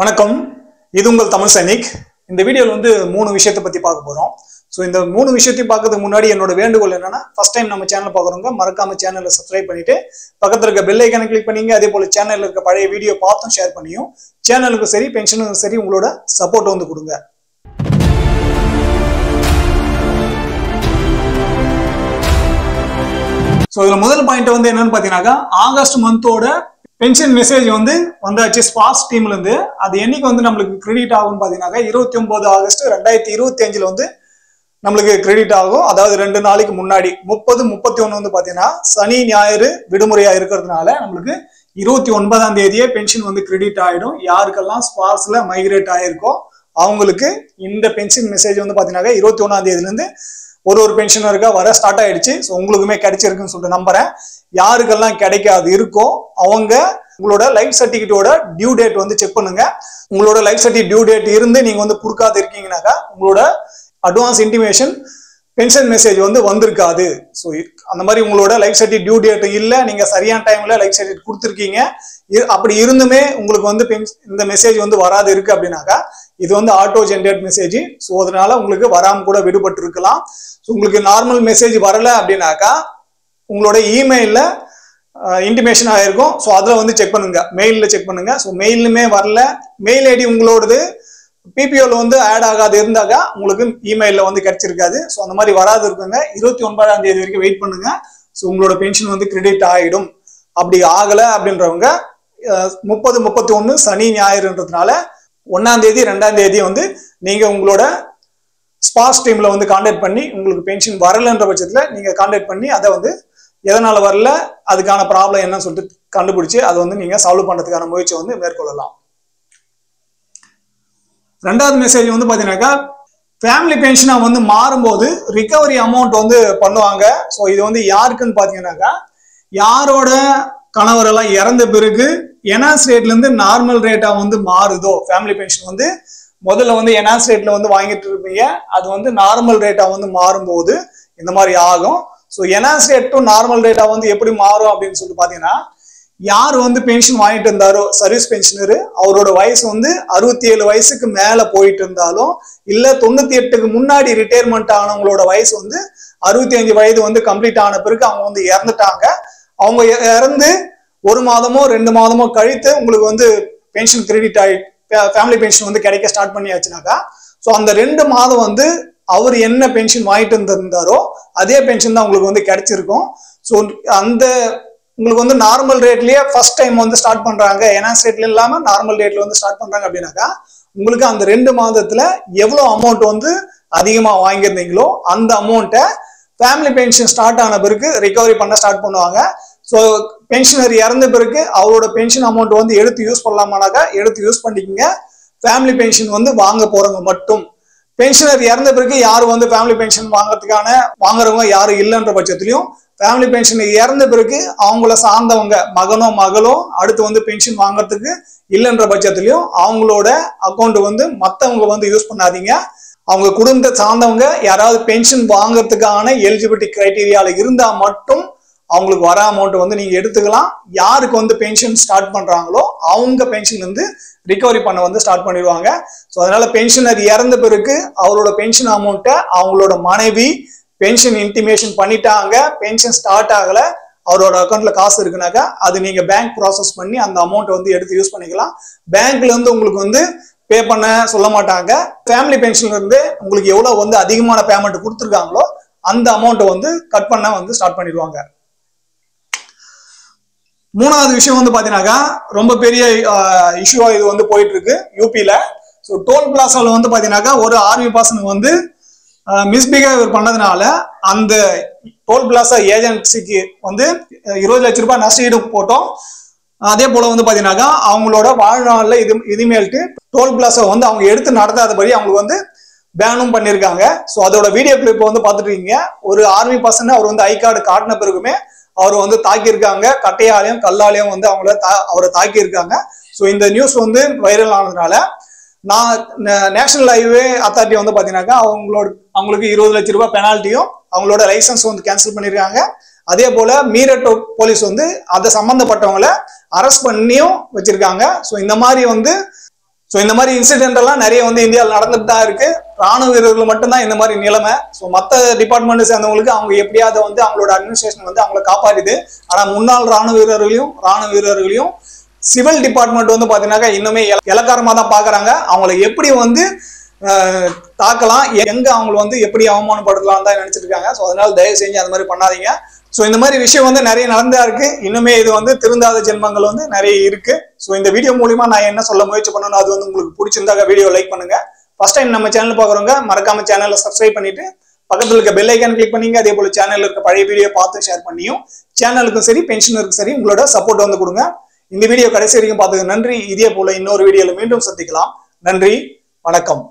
வணக்கம். இது உங்கள் தமிழ் சைனிக். இந்த வீடியோவில் வந்து 3 விஷயத்தை பற்றி பார்க்க போகிறோம். ஸோ இந்த 3 விஷயத்தையும் பார்க்கறதுக்கு முன்னாடி என்னோட வேண்டுகோள் என்னன்னா, ஃபர்ஸ்ட் டைம் நம்ம சேனல் பார்க்குறவங்க மறக்காம சேனலை சப்ஸ்கிரைப் பண்ணிட்டு பக்கத்தில் இருக்க பெல் ஐக்கானை கிளிக் பண்ணிங்க. அதே போல் சேனலில் இருக்க பழைய வீடியோ பார்த்தும் ஷேர் பண்ணியும் சேனலுக்கு சரி பென்ஷனுக்கும் சரி உங்களோட சப்போர்ட் வந்து கொடுங்க. ஸோ இதில் முதல் பாயிண்ட் வந்து என்னன்னு பார்த்தீங்கன்னாக்கா, ஆகஸ்ட் மந்தோட பென்ஷன் மெசேஜ் வந்து வந்தாச்சு ஸ்பாஸ் டீம்ல இருந்து. அது என்னைக்கு வந்து நம்மளுக்கு கிரெடிட் ஆகும்னு பாத்தீங்கன்னா 29 ஆகஸ்ட் 2025 வந்து நம்மளுக்கு கிரெடிட் ஆகும். அதாவது 2 நாளைக்கு முன்னாடி 30, 31 வந்து பாத்தீங்கன்னா சனி ஞாயிறு விடுமுறையா இருக்கிறதுனால நம்மளுக்கு 29ஆம் தேதியே பென்ஷன் வந்து கிரெடிட் ஆயிடும். யாருக்கெல்லாம் ஸ்பாஸ்ல மைக்ரேட் ஆயிருக்கோ அவங்களுக்கு இந்த பென்ஷன் மெசேஜ் வந்து பாத்தீங்கன்னா 21ஆம் தேதியில இருந்து ஒரு பென்ஷனருக்கா வர ஸ்டார்ட் ஆயிடுச்சு. ஸோ உங்களுக்குமே கிடைச்சிருக்குன்னு சொல்லிட்டு நம்புறேன். யாருக்கெல்லாம் கிடைக்காது இருக்கோ அவங்க உங்களோட லைஃப் சர்டிபிகேட்டோட டியூ டேட் வந்து செக் பண்ணுங்க. உங்களோட லைஃப் சர்டிபிகேட் டியூ டேட் இருந்து நீங்க வந்து கொடுக்காது இருக்கீங்கன்னாக்கா உங்களோட அட்வான்ஸ் இன்டிமேஷன் பென்ஷன் மெசேஜ் வந்து வந்திருக்காது. ஸோ அந்த மாதிரி உங்களோட லைஃப் சர்டிபிகேட் டியூ டேட் இல்லை, நீங்க சரியான டைம்ல லைஃப் சர்டிபிகேட் கொடுத்துருக்கீங்க, அப்படி இருந்துமே உங்களுக்கு வந்து இந்த மெசேஜ் வந்து வராது இருக்கு அப்படின்னாக்கா இது வந்து ஆட்டோ ஜென்ரேட் மெசேஜ். ஸோ அதனால உங்களுக்கு வராம கூட விடுபட்டு இருக்கலாம். ஸோ உங்களுக்கு நார்மல் மெசேஜ் வரல அப்படின்னாக்கா உங்களோட இமெயில்ல இன்டிமேஷன் ஆயிருக்கும். ஸோ அதில் வந்து செக் பண்ணுங்க, மெயிலில் செக் பண்ணுங்க. ஸோ மெயிலுமே வரல, மெயில் ஐடி உங்களோடது பிபிஓல வந்து ஆட் ஆகாது இருந்தாக்கா உங்களுக்கு இமெயிலில் வந்து கிடைச்சிருக்காது. ஸோ அந்த மாதிரி வராது இருக்குங்க. 29ஆம் தேதி வரைக்கும் வெயிட் பண்ணுங்க. ஸோ உங்களோட பென்ஷன் வந்து கிரெடிட் ஆகிடும். அப்படி ஆகலை அப்படின்றவங்க 30, 31 சனி ஞாயிறுன்றதுனால 1ஆம் தேதி 2ஆம் தேதி வந்து நீங்க உங்களோட ஸ்பாஸ் டீம்ல வந்து கான்டாக்ட் பண்ணி உங்களுக்கு பென்ஷன் வரலன்ற பட்சத்தில் நீங்க கான்டாக்ட் பண்ணி அதை வந்து எதனால வரல, அதுக்கான ப்ராப்ளம் என்னன்னு சொல்லிட்டு கண்டுபிடிச்சு அதை வந்து நீங்க சால்வ் பண்றதுக்கான முயற்சி வந்து மேற்கொள்ளலாம். 2வது மெசேஜ் வந்து பாத்தீங்கன்னாக்கா, ஃபேமிலி பென்ஷனா வந்து மாறும்போது ரிகவரி அமௌண்ட் வந்து பண்ணுவாங்க. ஸோ இது வந்து யாருக்குன்னு பாத்தீங்கன்னாக்கா, யாரோட கணவர் எல்லாம் இறந்த பிறகு என்ஹான்ஸ் ரேட்ல இருந்து நார்மல் ரேட்டா வந்து மாறுதோ, ஃபேமிலி பென்ஷன் வந்து முதல்ல வந்து என்ஹான்ஸ் ரேட்ல வந்து வாங்கிட்டு இருப்பீங்க, அது வந்து நார்மல் ரேட்டா வந்து மாறும்போது இந்த மாதிரி ஆகும். So enhanced rate to normal ரேட்டா வந்து எப்படி மாறும் அப்படின்னு சொல்லிட்டு பாத்தீங்கன்னா, யார் வந்து பென்ஷன் வாங்கிட்டு இருந்தாரோ சர்வீஸ் பென்ஷனரு, அவரோட வயசு வந்து 67 வயசுக்கு மேல போயிட்டு இருந்தாலும் இல்ல 98க்கு முன்னாடி ரிட்டையர்மெண்ட் ஆனவங்களோட வயசு வந்து 65 வயது வந்து கம்ப்ளீட் ஆன பிறகு அவங்க வந்து இறந்துட்டாங்க. அவங்க இறந்து 1 மாதமோ 2 மாதமோ கழித்து உங்களுக்கு வந்து பென்ஷன் கிரெடிட் ஆகி ஃபேமிலி பென்ஷன் வந்து கிடைக்க ஸ்டார்ட் பண்ணியாச்சுனாக்கா, ஸோ அந்த 2 மாதம் வந்து அவர் என்ன பென்ஷன் வாங்கிட்டு இருந்தாரோ அதே பென்ஷன் தான் உங்களுக்கு வந்து கிடைச்சிருக்கும். ஸோ அந்த உங்களுக்கு வந்து நார்மல் ரேட்லயே ஃபர்ஸ்ட் டைம் வந்து ஸ்டார்ட் பண்றாங்க, என்ஹான்ஸ் ரேட்ல இல்லாம நார்மல் ரேட்ல வந்து ஸ்டார்ட் பண்றாங்க அப்படின்னாக்கா உங்களுக்கு அந்த 2 மாதத்துல எவ்வளவு அமௌண்ட் வந்து அதிகமா வாங்கியிருந்தீங்களோ அந்த அமௌண்ட்டை ஃபேமிலி பென்ஷன் ஸ்டார்ட் ஆன பிறகு ரிகவரி பண்ண ஸ்டார்ட் பண்ணுவாங்க. ஸோ பென்ஷனர் இறந்த பிறகு அவரோட பென்ஷன் அமௌண்ட் வந்து எடுத்து யூஸ் பண்ணலாமானாக்கா எடுத்து யூஸ் பண்ணிக்கங்க. ஃபேமிலி பென்ஷன் வந்து வாங்க போறவங்க மட்டும். பென்ஷனர் இறந்த பிறகு யாரும் வந்து ஃபேமிலி பென்ஷன் வாங்குறவங்க யாரும் இல்லைன்ற பட்சத்திலையும் ஃபேமிலி பென்ஷன் இறந்த பிறகு அவங்கள சார்ந்தவங்க மகனோ மகளோ அடுத்து வந்து பென்ஷன் வாங்குறதுக்கு இல்லைன்ற பட்சத்திலையும் அவங்களோட அக்கௌண்ட் வந்து மற்றவங்க வந்து யூஸ் பண்ணாதீங்க. அவங்க குடும்பத்தை சார்ந்தவங்க யாராவது பென்ஷன் வாங்குறதுக்கான எலிஜிபிலிட்டி கிரைட்டீரியால இருந்தா மட்டும் அவங்களுக்கு வர அமௌண்ட் வந்து நீங்க எடுத்துக்கலாம். யாருக்கு வந்து பென்ஷன் ஸ்டார்ட் பண்றாங்களோ அவங்க பென்ஷன் வந்து ரிகவரி பண்ண வந்து ஸ்டார்ட் பண்ணிடுவாங்க. ஸோ அதனால பென்ஷனர் இறந்த பிறகு அவரோட பென்ஷன் அமௌண்ட்டை அவங்களோட மனைவி பென்ஷன் இன்டிமேஷன் பண்ணிட்டாங்க, பென்ஷன் ஸ்டார்ட் ஆகல, அவரோட அக்கௌண்ட்ல காசு இருக்குனாக்கா அது நீங்க பேங்க் ப்ராசஸ் பண்ணி அந்த அமௌண்ட் வந்து எடுத்து யூஸ் பண்ணிக்கலாம். பேங்க்ல இருந்து உங்களுக்கு வந்து பே பண்ண சொல்ல மாட்டாங்க. ஃபேமிலி பென்ஷன்ல இருந்து உங்களுக்கு எவ்வளவு வந்து அதிகமான பேமெண்ட் கொடுத்துருக்காங்களோ அந்த அமௌண்ட்டை வந்து கட் பண்ண வந்து ஸ்டார்ட் பண்ணிடுவாங்க. 3வது விஷயம் வந்து பாத்தீங்கன்னாக்கா, ரொம்ப பெரிய இஷ்யூவா இது வந்து போயிட்டு இருக்கு யூபியில. ஸோ டோல் பிளாசால வந்து பாத்தீங்கன்னாக்கா ஒரு ஆர்மி பர்சனுக்கு வந்து மிஸ்பிஹேவியர் பண்ணதுனால அந்த டோல் பிளாசா ஏஜென்சிக்கு வந்து 20 லட்சம் ரூபாய் நஷ்டஈடு போட்டோம். அதே போல வந்து பாத்தீங்கன்னாக்கா அவங்களோட வாழ்நாள்ல இனிமேல்ட்டு டோல் பிளாசா வந்து அவங்க எடுத்து நடத்தாதபடி அவங்களுக்கு வந்து பேனும் பண்ணியிருக்காங்க. ஸோ அதோட வீடியோ கிளிப் வந்து பார்த்துட்டு இருக்கீங்க. ஒரு ஆர்மி பர்சன் அவர் வந்து ஐ கார்டு காட்டின பிறகுமே அவர் வந்து தாக்கியிருக்காங்க, கட்டையாலையும் கல்லாலையும் வந்து அவரை தாக்கியிருக்காங்க. ஸோ இந்த நியூஸ் வந்து வைரல் ஆனதுனால நான் நேஷனல் ஹைவே அத்தாரிட்டி வந்து பாத்தீங்கன்னாக்கா அவங்களுக்கு 20 லட்சம் ரூபாய் பெனால்ட்டியும் அவங்களோட லைசன்ஸ் வந்து கேன்சல் பண்ணிருக்காங்க. அதே போல மீரட் போலீஸ் வந்து அதை சம்பந்தப்பட்டவங்களை அரெஸ்ட் பண்ணியும் வச்சிருக்காங்க. ஸோ இந்த மாதிரி வந்து ஸோ இந்த மாதிரி இன்சிடென்ட் எல்லாம் நிறைய வந்து இந்தியாவில் நடந்துட்டு தான் இருக்கு. ராணுவ வீரர்கள் மட்டும்தான் இந்த மாதிரி நிலைமை. ஸோ மற்ற டிபார்ட்மெண்ட் சேர்ந்தவங்களுக்கு அவங்க எப்படியாவது வந்து அவங்களோட அட்மினிஸ்ட்ரேஷன் வந்து அவங்களை காப்பாடுது. ஆனால் முன்னாள் ராணுவ வீரர்களையும் சிவில் டிபார்ட்மெண்ட் வந்து பாத்தீங்கன்னா இன்னுமே இலக்காரமா தான் பாக்குறாங்க. அவங்களை எப்படி வந்து தாக்கலாம், எங்க அவங்களை வந்து எப்படி அவமானப்படுத்தலாம் தான் நினைச்சிட்டு இருக்காங்க. ஸோ அதனால தயவு செஞ்சு அந்த மாதிரி பண்ணாதீங்க. ஸோ இந்த மாதிரி விஷயம் வந்து நிறைய நடந்தா இருக்கு. இன்னுமே இது வந்து திருந்தாத ஜென்மங்கள் வந்து நிறைய இருக்கு. ஸோ இந்த வீடியோ மூலியமா நான் என்ன சொல்ல முயற்சி பண்ணணும், அது வந்து உங்களுக்கு பிடிச்சிருந்தாங்க வீடியோ லைக் பண்ணுங்க. ஃபர்ஸ்ட் டைம் நம்ம சேனல் பாக்குறவங்க மறக்காம சேனலை சப்ஸ்கிரைப் பண்ணிட்டு பக்கத்துல இருக்க பெல் ஐக்கான் கிளிக் பண்ணீங்க. அதே போல சேனல்ல இருக்க பழைய வீடியோ பார்த்து ஷேர் பண்ணியும் சேனலுக்கும் சரி பென்ஷனருக்கும் சரி உங்களோட சப்போர்ட் வந்து கொடுங்க. இந்த வீடியோ கடைசி வரைக்கும் பார்த்ததுக்கு நன்றி. இதே போல இன்னொரு வீடியோல மீண்டும் சந்திக்கலாம். நன்றி, வணக்கம்.